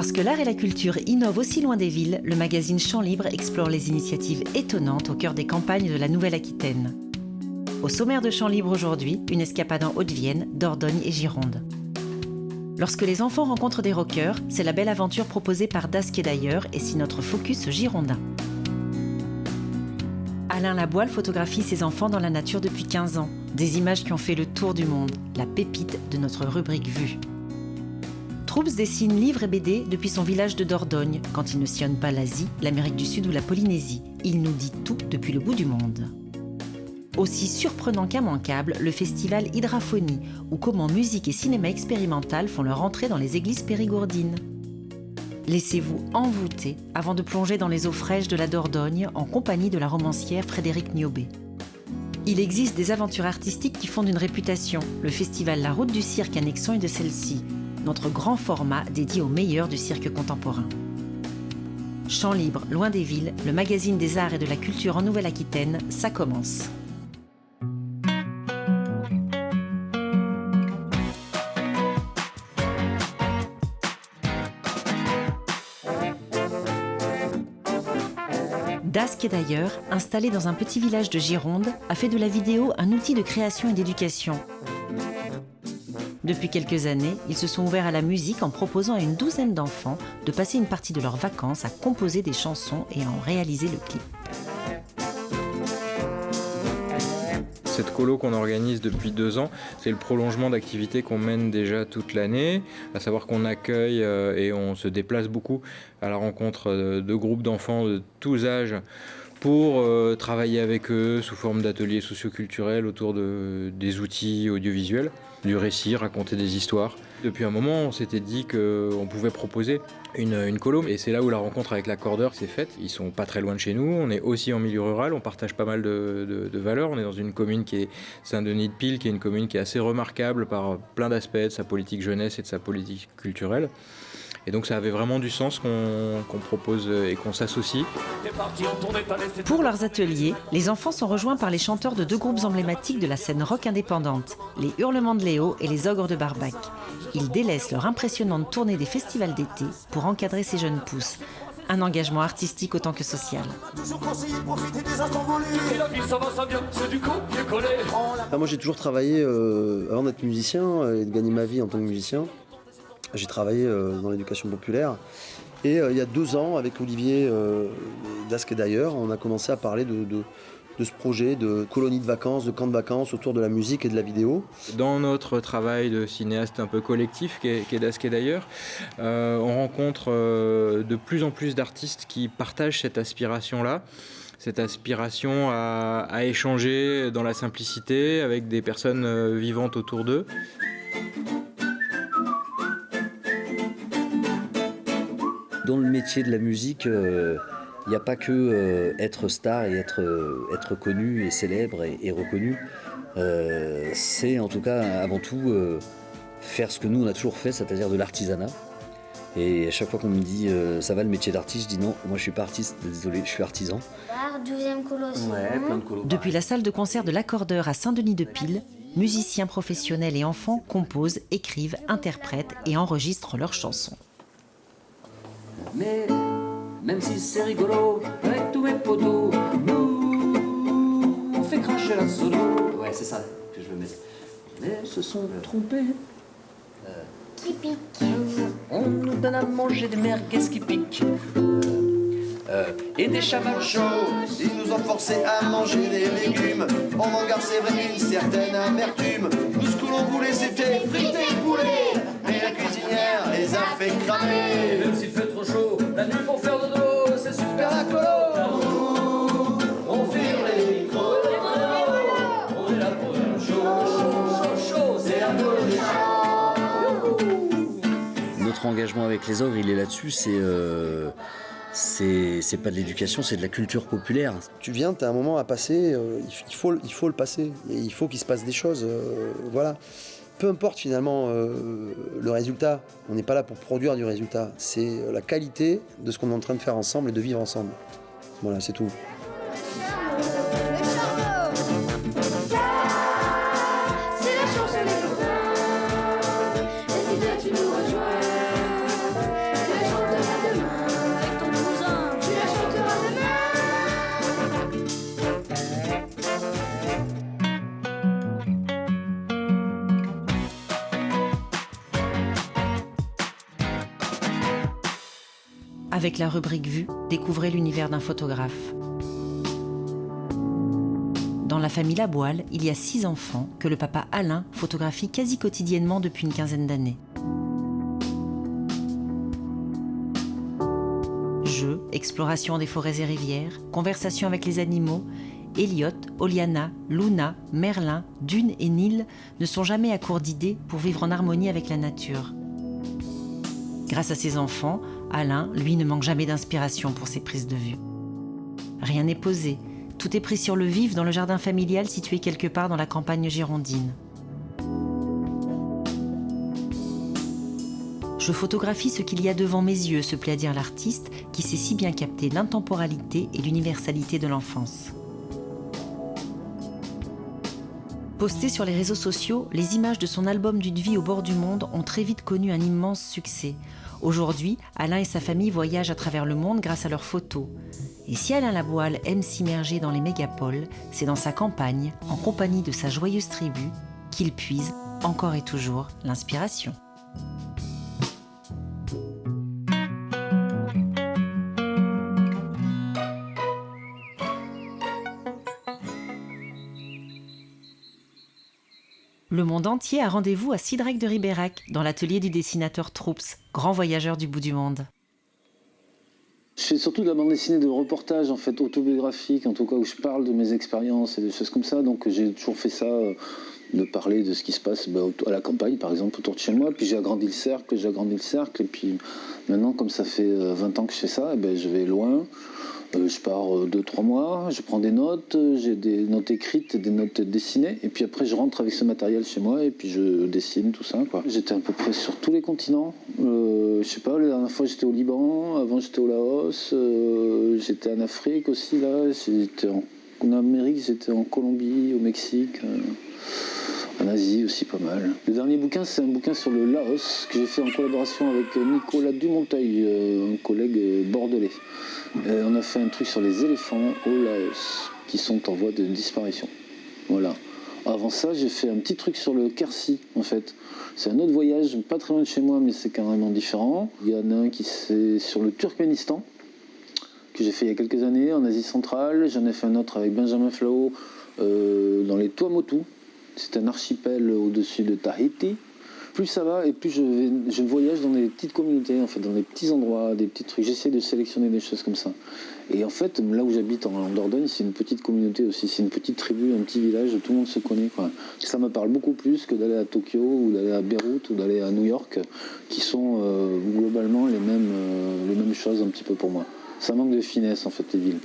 Parce que l'art et la culture innovent aussi loin des villes, le magazine Champs Libres explore les initiatives étonnantes au cœur des campagnes de la Nouvelle-Aquitaine. Au sommaire de Champs Libres aujourd'hui, une escapade en Haute-Vienne, Dordogne et Gironde. Lorsque les enfants rencontrent des rockers, c'est la belle aventure proposée par Dasque et d'ailleurs, et c'est notre focus girondin. Alain Laboile photographie ses enfants dans la nature depuis 15 ans. Des images qui ont fait le tour du monde, la pépite de notre rubrique Vue. Troups dessine livres et BD depuis son village de Dordogne, quand il ne sillonne pas l'Asie, l'Amérique du Sud ou la Polynésie. Il nous dit tout depuis le bout du monde. Aussi surprenant qu'immanquable, le festival Hydraphonie, où comment musique et cinéma expérimental font leur entrée dans les églises périgourdines. Laissez-vous envoûter avant de plonger dans les eaux fraîches de la Dordogne en compagnie de la romancière Frédérique Niobé. Il existe des aventures artistiques qui font une réputation, le festival La Route du Cirque à Nexon est de celle-ci, notre grand format dédié aux meilleurs du cirque contemporain. Champs Libres, loin des villes, le magazine des arts et de la culture en Nouvelle-Aquitaine, ça commence. Dasque d'ailleurs, installé dans un petit village de Gironde, a fait de la vidéo un outil de création et d'éducation. Depuis quelques années, ils se sont ouverts à la musique en proposant à une douzaine d'enfants de passer une partie de leurs vacances à composer des chansons et à en réaliser le clip. Cette colo qu'on organise depuis 2 ans, c'est le prolongement d'activités qu'on mène déjà toute l'année, à savoir qu'on accueille et on se déplace beaucoup à la rencontre de groupes d'enfants de tous âges pour travailler avec eux sous forme d'ateliers socioculturels autour des outils audiovisuels, du récit, raconter des histoires. Depuis un moment, on s'était dit qu'on pouvait proposer une colo, et c'est là où la rencontre avec l'accordeur s'est faite. Ils sont pas très loin de chez nous, on est aussi en milieu rural, on partage pas mal de valeurs. On est dans une commune qui est Saint-Denis-de-Pile, qui est une commune qui est assez remarquable par plein d'aspects de sa politique jeunesse et de sa politique culturelle. Et donc ça avait vraiment du sens qu'on propose et qu'on s'associe. Pour leurs ateliers, les enfants sont rejoints par les chanteurs de 2 groupes emblématiques de la scène rock indépendante, les Hurlements de Léo et les Ogres de Barbac. Ils délaissent leur impressionnante tournée des festivals d'été pour encadrer ces jeunes pousses. Un engagement artistique autant que social. Moi j'ai toujours travaillé, avant d'être musicien et de gagner ma vie en tant que musicien, j'ai travaillé dans l'éducation populaire. Et il y a 2 ans, avec Olivier Dasque et d'ailleurs, on a commencé à parler de ce projet de colonie de vacances, de camp de vacances autour de la musique et de la vidéo. Dans notre travail de cinéaste un peu collectif, qui est Dasque et d'ailleurs, on rencontre de plus en plus d'artistes qui partagent cette aspiration-là. Cette aspiration à échanger dans la simplicité avec des personnes vivantes autour d'eux. Dans le métier de la musique, il n'y a pas que être star et être connu et célèbre et reconnu. C'est en tout cas avant tout faire ce que nous on a toujours fait, c'est-à-dire de l'artisanat. Et à chaque fois qu'on me dit ça va le métier d'artiste, je dis non, moi je suis pas artiste, désolé, je suis artisan. 12e colo. Ouais, plein de colos. Depuis la salle de concert de l'Accordeur à Saint-Denis-de-Pile, musiciens professionnels et enfants composent, écrivent, interprètent et enregistrent leurs chansons. Mais même si c'est rigolo, avec tous mes potos, nous on fait cracher la solo. Ouais, c'est ça que je veux mettre. Mais se sont trompés. Qui pique. On nous donne à manger des merguez qui piquent. Et des chamallows chauds. Ils nous ont forcé à manger des légumes. On en garde, c'est vrai, une certaine amertume. Tout ce que l'on voulait, c'était friter le poulet. Mais la cuisinière les a fait cramer. Et même s'il fait trop chaud, la nuit pour faire dodo, c'est super la colo. On vire les micros. On est là pour un chaud, c'est la colo. Notre engagement avec les ogres, il est là-dessus, c'est pas de l'éducation, c'est de la culture populaire. Tu viens, tu as un moment à passer, il faut le passer. Et il faut qu'il se passe des choses, voilà. Peu importe finalement le résultat, on n'est pas là pour produire du résultat. C'est la qualité de ce qu'on est en train de faire ensemble et de vivre ensemble. Voilà, c'est tout. C'est la chanson des copains. Et si toi tu nous rejoins, Avec la rubrique Vue, découvrez l'univers d'un photographe. Dans la famille Laboile, il y a 6 enfants que le papa Alain photographie quasi quotidiennement depuis une quinzaine d'années. Jeux, exploration des forêts et rivières, conversations avec les animaux, Elliot, Oliana, Luna, Merlin, Dune et Nil ne sont jamais à court d'idées pour vivre en harmonie avec la nature. Grâce à ses enfants, Alain, lui, ne manque jamais d'inspiration pour ses prises de vue. Rien n'est posé, tout est pris sur le vif dans le jardin familial situé quelque part dans la campagne girondine. Je photographie ce qu'il y a devant mes yeux, se plaît à dire l'artiste qui sait si bien capter l'intemporalité et l'universalité de l'enfance. Postées sur les réseaux sociaux, les images de son album d'une vie au bord du monde ont très vite connu un immense succès. Aujourd'hui, Alain et sa famille voyagent à travers le monde grâce à leurs photos. Et si Alain Laboile aime s'immerger dans les mégapoles, c'est dans sa campagne, en compagnie de sa joyeuse tribu, qu'il puise, encore et toujours, l'inspiration. Le monde entier a rendez-vous à Sidrac de Ribérac, dans l'atelier du dessinateur Troups, grand voyageur du bout du monde. Je fais surtout de la bande dessinée de reportage, en fait, autobiographique, en tout cas où je parle de mes expériences et des choses comme ça. Donc j'ai toujours fait ça, de parler de ce qui se passe à la campagne, par exemple, autour de chez moi. Puis j'ai agrandi le cercle. Et puis maintenant, comme ça fait 20 ans que je fais ça, je vais loin. Je pars 2-3 mois, je prends des notes, j'ai des notes écrites, des notes dessinées, et puis après je rentre avec ce matériel chez moi et puis je dessine tout ça, quoi. J'étais à peu près sur tous les continents. Je sais pas, la dernière fois j'étais au Liban, avant j'étais au Laos, j'étais en Afrique aussi, là, j'étais en Amérique, j'étais en Colombie, au Mexique, en Asie aussi pas mal. Le dernier bouquin, c'est un bouquin sur le Laos que j'ai fait en collaboration avec Nicolas Dumonteil, un collègue bordelais. On a fait un truc sur les éléphants au Laos qui sont en voie de disparition. Voilà. Avant ça, j'ai fait un petit truc sur le Quercy, en fait. C'est un autre voyage, pas très loin de chez moi, mais c'est carrément différent. Il y en a un qui c'est sur le Turkménistan, que j'ai fait il y a quelques années, en Asie centrale. J'en ai fait un autre avec Benjamin Flao dans les Tuamotu. C'est un archipel au-dessus de Tahiti. Plus ça va et plus je voyage dans des petites communautés, en fait, dans des petits endroits, des petits trucs. J'essaie de sélectionner des choses comme ça. Et en fait, là où j'habite en Dordogne, c'est une petite communauté aussi. C'est une petite tribu, un petit village où tout le monde se connaît, quoi. Ça me parle beaucoup plus que d'aller à Tokyo ou d'aller à Beyrouth ou d'aller à New York, qui sont globalement les mêmes choses un petit peu pour moi. Ça manque de finesse, en fait, les villes.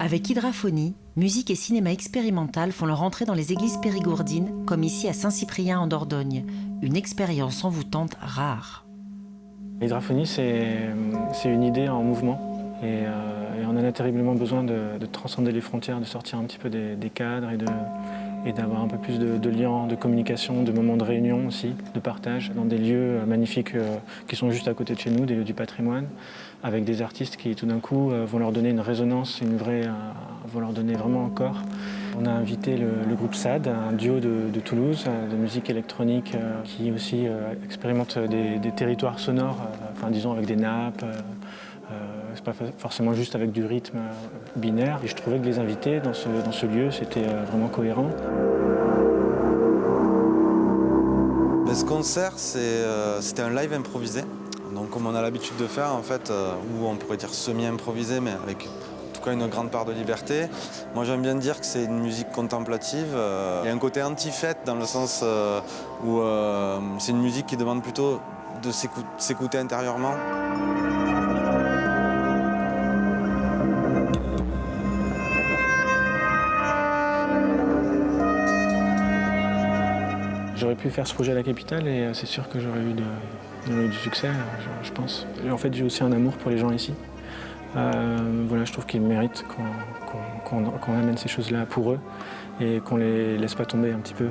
Avec Hydraphonie, musique et cinéma expérimental font leur entrée dans les églises périgourdines, comme ici à Saint-Cyprien en Dordogne. Une expérience envoûtante rare. Hydraphonie, c'est une idée en mouvement. Et on en a terriblement besoin de transcender les frontières, de sortir un petit peu des cadres et d'avoir un peu plus de liens, de communication, de moments de réunion aussi, de partage, dans des lieux magnifiques qui sont juste à côté de chez nous, des lieux du patrimoine, avec des artistes qui tout d'un coup vont leur donner une résonance, vont leur donner vraiment un corps. On a invité le groupe SAD, un duo de Toulouse, de musique électronique, qui aussi expérimente des territoires sonores, disons avec des nappes. C'est pas forcément juste avec du rythme binaire. Et je trouvais que les invités dans ce lieu, c'était vraiment cohérent. Ce concert, c'était un live improvisé. Donc comme on a l'habitude de faire, en fait, ou on pourrait dire semi-improvisé, mais avec en tout cas une grande part de liberté. Moi j'aime bien dire que c'est une musique contemplative. Il y a un côté anti-fête dans le sens où c'est une musique qui demande plutôt de s'écouter intérieurement. J'aurais pu faire ce projet à la capitale et c'est sûr que j'aurais eu du succès, je pense. Et en fait, j'ai aussi un amour pour les gens ici. Je trouve qu'ils méritent qu'on amène ces choses-là pour eux et qu'on les laisse pas tomber un petit peu.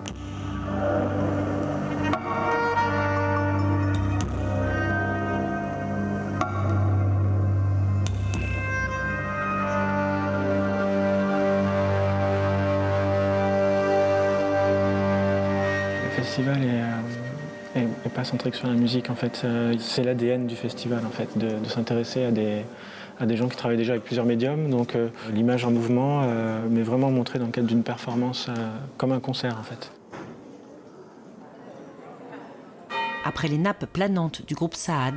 festival est pas centré que sur la musique en fait. C'est l'ADN du festival en fait, de s'intéresser à des gens qui travaillent déjà avec plusieurs médiums. Donc l'image en mouvement, mais vraiment montrée dans le cadre d'une performance comme un concert en fait. Après les nappes planantes du groupe Saad,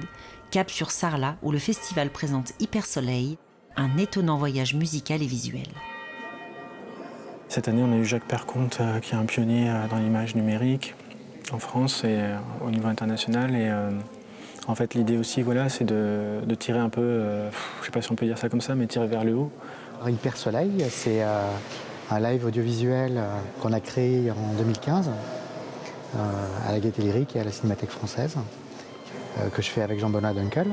cap sur Sarlat où le festival présente Hyper Soleil, un étonnant voyage musical et visuel. Cette année, on a eu Jacques Perconte, qui est un pionnier dans l'image numérique en France et au niveau international. Et en fait, l'idée aussi, voilà, c'est de tirer un peu, je ne sais pas si on peut dire ça comme ça, mais tirer vers le haut. Hyper Soleil, c'est un live audiovisuel qu'on a créé en 2015 à la Gaîté Lyrique et à la Cinémathèque française, que je fais avec Jean-Benoît Dunkel.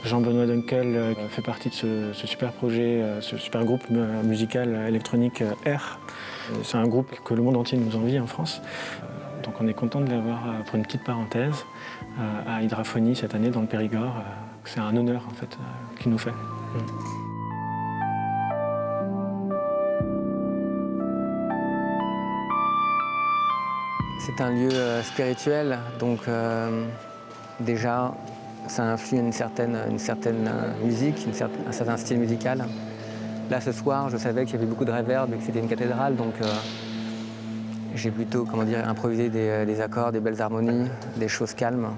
Jean-Benoît Dunkel fait partie de ce super projet, ce super groupe musical électronique R. C'est un groupe que le monde entier nous envie en France. Donc on est content de l'avoir, pour une petite parenthèse, à Hydraphonie cette année dans le Périgord. C'est un honneur en fait qu'il nous fait. C'est un lieu spirituel, donc déjà ça influe une certaine musique, un certain style musical. Là ce soir, je savais qu'il y avait beaucoup de reverb et que c'était une cathédrale, donc j'ai plutôt improvisé des accords, des belles harmonies, des choses calmes.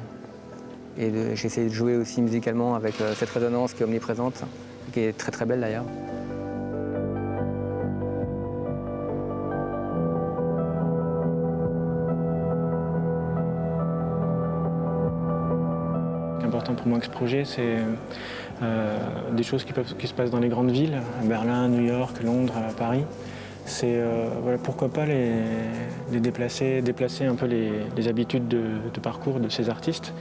Et j'ai essayé de jouer aussi musicalement avec cette résonance qui est omniprésente, qui est très très belle d'ailleurs. Important pour moi que ce projet, c'est des choses qui se passent dans les grandes villes, à Berlin, New York, Londres, Paris. C'est pourquoi pas les déplacer un peu les habitudes de parcours de ces artistes.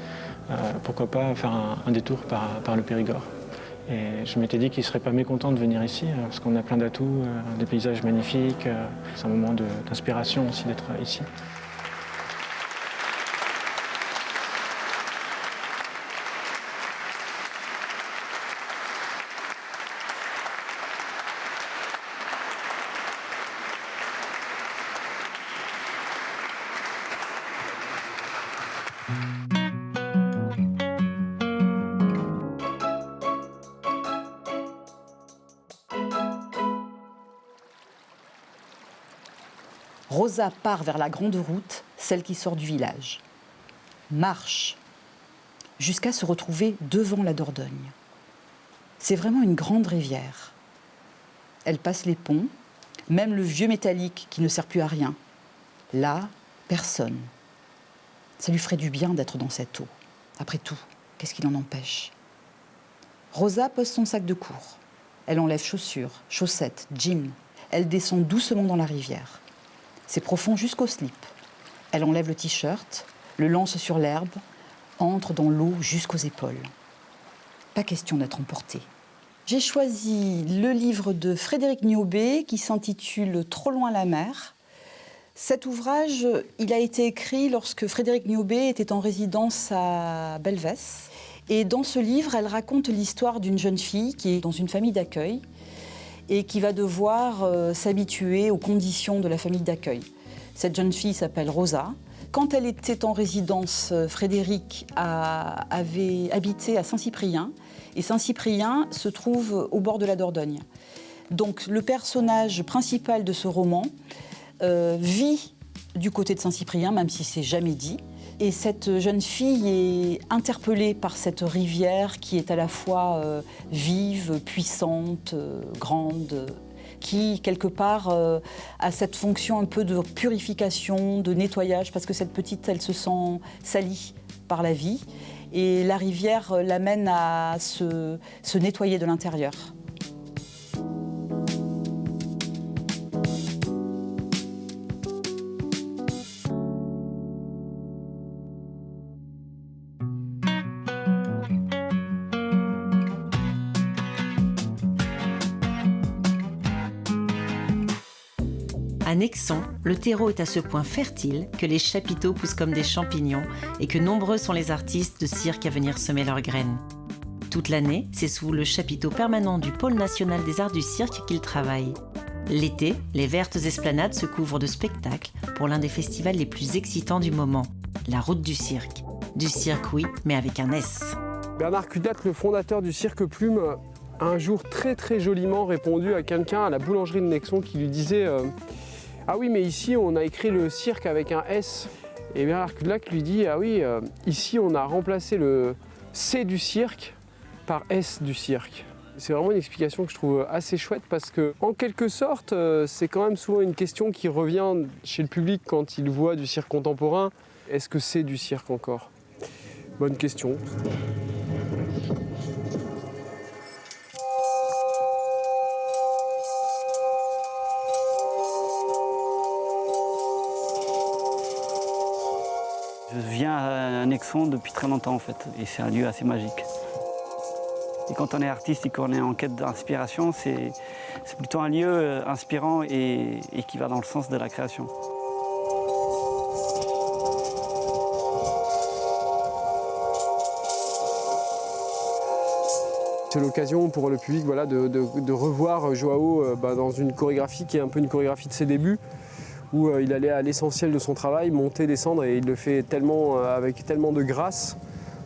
Pourquoi pas faire un détour par le Périgord. Et je m'étais dit qu'ils ne seraient pas mécontents de venir ici, parce qu'on a plein d'atouts, des paysages magnifiques. C'est un moment d'inspiration aussi d'être ici. Rosa part vers la grande route, celle qui sort du village. Marche, jusqu'à se retrouver devant la Dordogne. C'est vraiment une grande rivière. Elle passe les ponts, même le vieux métallique qui ne sert plus à rien. Là, personne. Ça lui ferait du bien d'être dans cette eau. Après tout, qu'est-ce qui l'en empêche? Rosa pose son sac de cours. Elle enlève chaussures, chaussettes, jeans. Elle descend doucement dans la rivière. C'est profond jusqu'au slip. Elle enlève le t-shirt, le lance sur l'herbe, entre dans l'eau jusqu'aux épaules. Pas question d'être emportée. J'ai choisi le livre de Frédéric Niobé qui s'intitule « Trop loin la mer ». Cet ouvrage, il a été écrit lorsque Frédéric Niobé était en résidence à Belvès. Et dans ce livre, elle raconte l'histoire d'une jeune fille qui est dans une famille d'accueil et qui va devoir s'habituer aux conditions de la famille d'accueil. Cette jeune fille s'appelle Rosa. Quand elle était en résidence, Frédéric avait habité à Saint-Cyprien, et Saint-Cyprien se trouve au bord de la Dordogne. Donc le personnage principal de ce roman vit du côté de Saint-Cyprien, même si c'est jamais dit. Et cette jeune fille est interpellée par cette rivière qui est à la fois vive, puissante, grande, qui, quelque part, a cette fonction un peu de purification, de nettoyage, parce que cette petite, elle se sent salie par la vie. Et la rivière l'amène à se nettoyer de l'intérieur. À Nexon, le terreau est à ce point fertile que les chapiteaux poussent comme des champignons et que nombreux sont les artistes de cirque à venir semer leurs graines. Toute l'année, c'est sous le chapiteau permanent du Pôle national des arts du cirque qu'ils travaillent. L'été, les vertes esplanades se couvrent de spectacles pour l'un des festivals les plus excitants du moment, la Route du Cirque. Du cirque, oui, mais avec un S. Bernard Kudlat, le fondateur du Cirque Plume, a un jour très joliment répondu à quelqu'un à la boulangerie de Nexon qui lui disait ah oui, mais ici on a écrit le cirque avec un S. Et Bernard Kudlat lui dit ah oui, ici on a remplacé le C du cirque par S du cirque. C'est vraiment une explication que je trouve assez chouette parce que, en quelque sorte, c'est quand même souvent une question qui revient chez le public quand il voit du cirque contemporain. Est-ce que c'est du cirque encore? Bonne question. Je viens à Nexon depuis très longtemps en fait, et c'est un lieu assez magique. Et quand on est artiste et qu'on est en quête d'inspiration, c'est plutôt un lieu inspirant et qui va dans le sens de la création. C'est l'occasion pour le public voilà, de revoir Joao dans une chorégraphie qui est un peu une chorégraphie de ses débuts, où il allait à l'essentiel de son travail, monter, descendre, et il le fait tellement, avec tellement de grâce.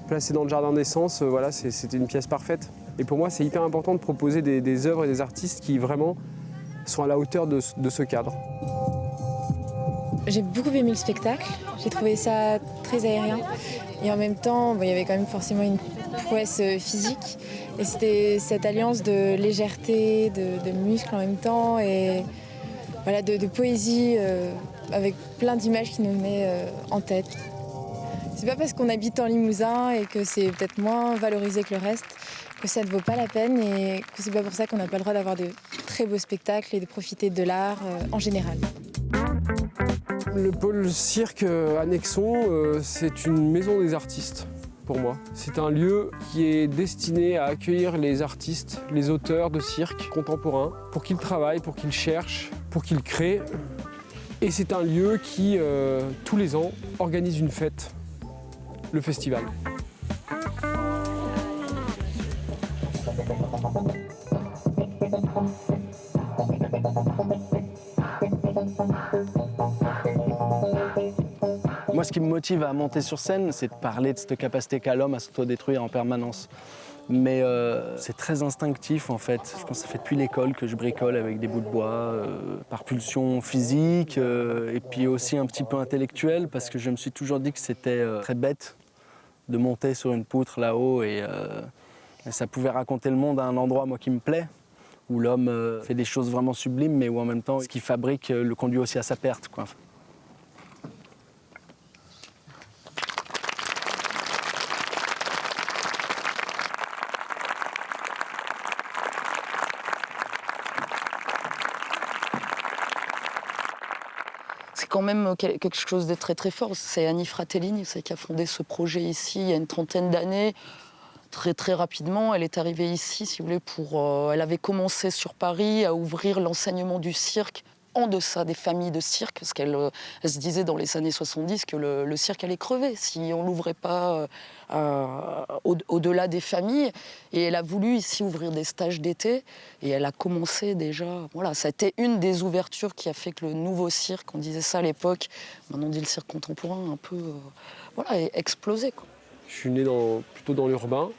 Placé dans le jardin d'essence, voilà, c'était une pièce parfaite. Et pour moi, c'est hyper important de proposer des œuvres et des artistes qui vraiment sont à la hauteur de ce cadre. J'ai beaucoup aimé le spectacle, j'ai trouvé ça très aérien. Et en même temps, il y avait quand même forcément une prouesse physique. Et c'était cette alliance de légèreté, de muscles en même temps, et voilà, de poésie avec plein d'images qui nous met en tête. C'est pas parce qu'on habite en Limousin et que c'est peut-être moins valorisé que le reste que ça ne vaut pas la peine, et que c'est pas pour ça qu'on n'a pas le droit d'avoir de très beaux spectacles et de profiter de l'art en général. Le pôle cirque à Nexon, c'est une maison des artistes pour moi. C'est un lieu qui est destiné à accueillir les artistes, les auteurs de cirque contemporains, pour qu'ils travaillent, pour qu'ils cherchent, pour qu'ils créent. Et c'est un lieu qui, tous les ans, organise une fête, le festival. Moi, ce qui me motive à monter sur scène, c'est de parler de cette capacité qu'a l'homme à s'autodétruire en permanence. Mais c'est très instinctif, en fait. Je pense que ça fait depuis l'école que je bricole avec des bouts de bois, par pulsion physique, et puis aussi un petit peu intellectuelle, parce que je me suis toujours dit que c'était très bête de monter sur une poutre là-haut, et ça pouvait raconter le monde à un endroit, moi, qui me plaît, où l'homme fait des choses vraiment sublimes, mais où en même temps, ce qu'il fabrique le conduit aussi à sa perte, quoi. C'est quand même quelque chose de très fort. C'est Annie Fratellini qui a fondé ce projet ici il y a une trentaine d'années. Très rapidement, elle est arrivée ici, si vous voulez, elle avait commencé sur Paris à ouvrir l'enseignement du cirque en deçà des familles de cirque, parce qu'elle se disait dans les années 70 que le cirque allait crever si on ne l'ouvrait pas au-delà des familles. Et elle a voulu ici ouvrir des stages d'été, et elle a commencé déjà. Voilà, ça a été une des ouvertures qui a fait que le nouveau cirque, on disait ça à l'époque, maintenant on dit le cirque contemporain, un peu a explosé, quoi. Je suis né plutôt dans l'urbain.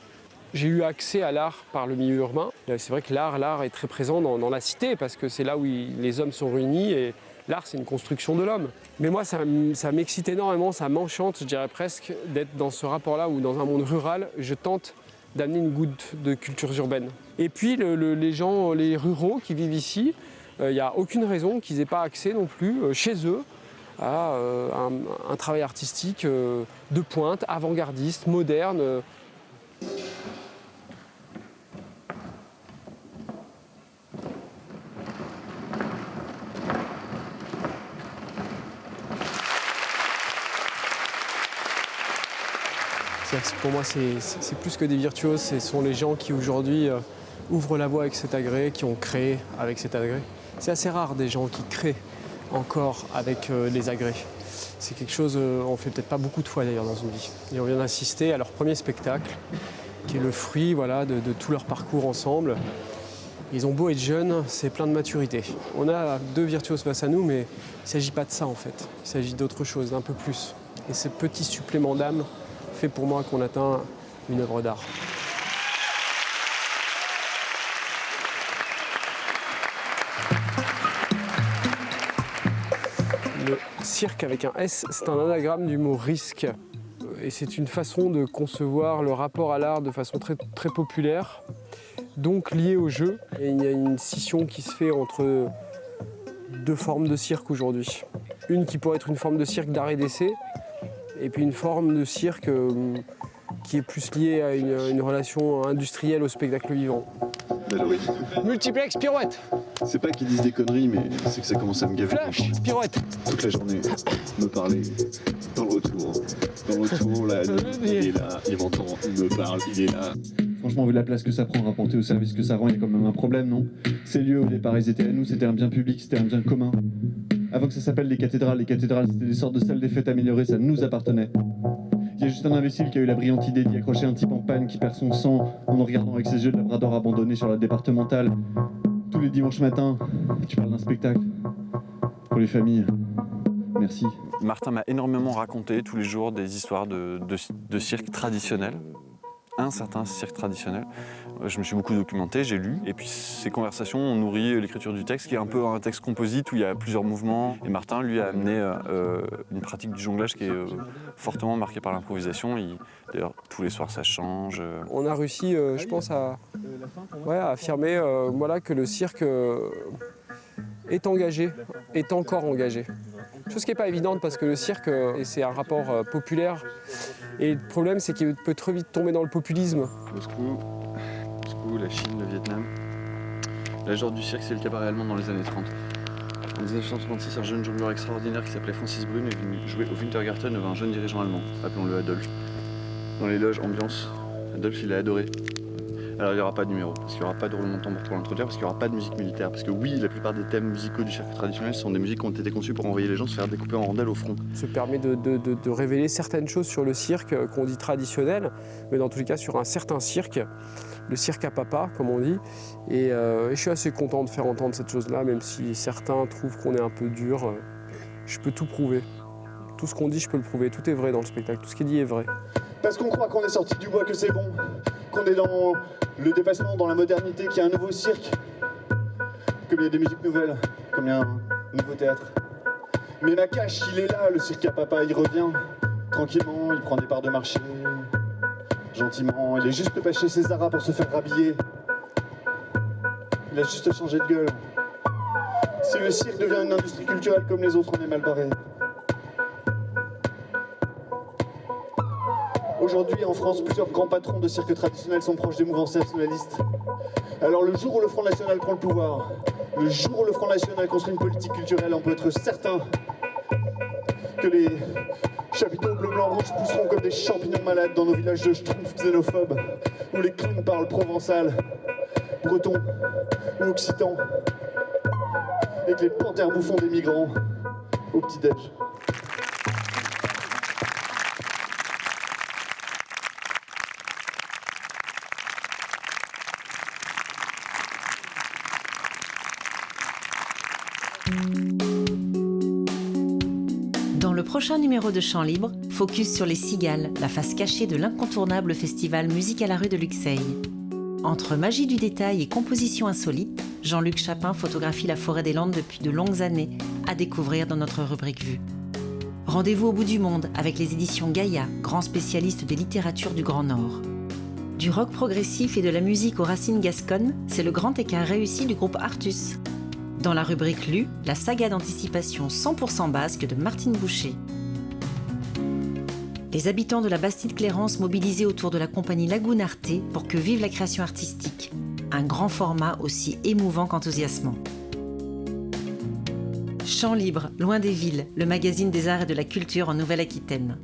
J'ai eu accès à l'art par le milieu urbain. C'est vrai que l'art est très présent dans la cité, parce que c'est là où les hommes sont réunis, et l'art, c'est une construction de l'homme. Mais moi, ça m'excite énormément, ça m'enchante, je dirais presque, d'être dans ce rapport-là, où dans un monde rural, je tente d'amener une goutte de cultures urbaines. Et puis, les ruraux qui vivent ici, il n'y a aucune raison qu'ils n'aient pas accès non plus, chez eux, à un travail artistique de pointe, avant-gardiste, moderne. Pour moi, c'est plus que des virtuoses, ce sont les gens qui aujourd'hui ouvrent la voie avec cet agrès, qui ont créé avec cet agrès. C'est assez rare des gens qui créent encore avec les agrès. C'est quelque chose, on fait peut-être pas beaucoup de fois d'ailleurs dans une vie. Et on vient d'assister à leur premier spectacle, qui est le fruit de tout leur parcours ensemble. Ils ont beau être jeunes, c'est plein de maturité. On a 2 virtuoses face à nous, mais il ne s'agit pas de ça en fait. Il s'agit d'autre chose, d'un peu plus. Et ce petit supplément d'âme fait pour moi qu'on atteint une œuvre d'art. Le cirque avec un S, c'est un anagramme du mot risque. Et c'est une façon de concevoir le rapport à l'art de façon très, très populaire, donc liée au jeu. Et il y a une scission qui se fait entre 2 formes de cirque aujourd'hui. Une qui pourrait être une forme de cirque d'art et d'essai, et puis une forme de cirque qui est plus liée à une relation industrielle au spectacle vivant. Multiplex, pirouette. C'est pas qu'ils disent des conneries, mais c'est que ça commence à me gaver. Flash, pirouette. Toute la journée, me parler. Dans le retour. Dans le retour, là, il est là, il m'entend, il me parle, il est là. Franchement, vu la place que ça prend rapporté au service que ça rend, il y a quand même un problème, non? Ces lieux au départ, ils étaient à nous, c'était un bien public, c'était un bien commun. Avant que ça s'appelle les cathédrales c'était des sortes de salles des fêtes améliorées, ça nous appartenait. Il y a juste un imbécile qui a eu la brillante idée d'y accrocher un type en panne qui perd son sang en nous regardant avec ses yeux de labrador abandonné sur la départementale. Tous les dimanches matins, tu parles d'un spectacle. Pour les familles. Merci. Martin m'a énormément raconté tous les jours des histoires de cirque traditionnel. Un certain cirque traditionnel. Je me suis beaucoup documenté, j'ai lu, et puis ces conversations ont nourri l'écriture du texte, qui est un peu un texte composite où il y a plusieurs mouvements. Et Martin, lui, a amené une pratique du jonglage qui est fortement marquée par l'improvisation. D'ailleurs, tous les soirs, ça change. On a réussi, je pense, à affirmer voilà, que le cirque est engagé, est encore engagé. Chose qui n'est pas évidente parce que le cirque, c'est un rapport populaire. Et le problème, c'est qu'il peut trop vite tomber dans le populisme. Moscou, la Chine, le Vietnam. La genre du cirque, c'est le cabaret allemand dans les années 30. En 1936, un jeune jongleur extraordinaire qui s'appelait Francis Brune est venu jouer au Wintergarten devant un jeune dirigeant allemand, appelons-le Adolphe. Dans les loges, ambiance, Adolphe, il a adoré. Alors il n'y aura pas de numéro, parce qu'il n'y aura pas de roulement de tambour pour l'introduire, parce qu'il n'y aura pas de musique militaire. Parce que oui, la plupart des thèmes musicaux du cirque traditionnel sont des musiques qui ont été conçues pour envoyer les gens se faire découper en rondelles au front. Ça permet de révéler certaines choses sur le cirque qu'on dit traditionnel, mais dans tous les cas sur un certain cirque, le cirque à papa, comme on dit. Et je suis assez content de faire entendre cette chose-là, même si certains trouvent qu'on est un peu dur. Je peux tout prouver. Tout ce qu'on dit, je peux le prouver. Tout est vrai dans le spectacle, tout ce qui est dit est vrai. Parce qu'on croit qu'on est sorti du bois, que c'est bon, qu'on est dans le dépassement, dans la modernité, qu'il y a un nouveau cirque, comme il y a des musiques nouvelles, comme il y a un nouveau théâtre. Mais Nakache, il est là, le cirque à papa, il revient, tranquillement, il prend des parts de marché, gentiment, il est juste pas chez Césara pour se faire rhabiller. Il a juste changé de gueule. Si le cirque devient une industrie culturelle comme les autres, on est mal barré. Aujourd'hui, en France, plusieurs grands patrons de cirque traditionnel sont proches des mouvances nationalistes. Alors le jour où le Front National prend le pouvoir, le jour où le Front National construit une politique culturelle, on peut être certain que les chapiteaux bleu, blanc, rouge pousseront comme des champignons malades dans nos villages de schtroumpfs xénophobes, où les clowns parlent provençal, breton ou occitan, et que les panthères bouffont des migrants au petit-déj. Dans le prochain numéro de Chant Libre, focus sur les cigales, la face cachée de l'incontournable festival Musique à la rue de Luxeuil. Entre magie du détail et composition insolite, Jean-Luc Chapin photographie la forêt des Landes depuis de longues années, à découvrir dans notre rubrique Vue. Rendez-vous au bout du monde avec les éditions Gaïa, grand spécialiste des littératures du Grand Nord. Du rock progressif et de la musique aux racines gasconnes, c'est le grand écart réussi du groupe Artus. Dans la rubrique Lue, la saga d'anticipation 100% basque de Martine Boucher. Les habitants de la Bastide-Clérance mobilisés autour de la compagnie Lagoune Arte pour que vive la création artistique. Un grand format aussi émouvant qu'enthousiasmant. Chant Libre, loin des villes, le magazine des arts et de la culture en Nouvelle-Aquitaine.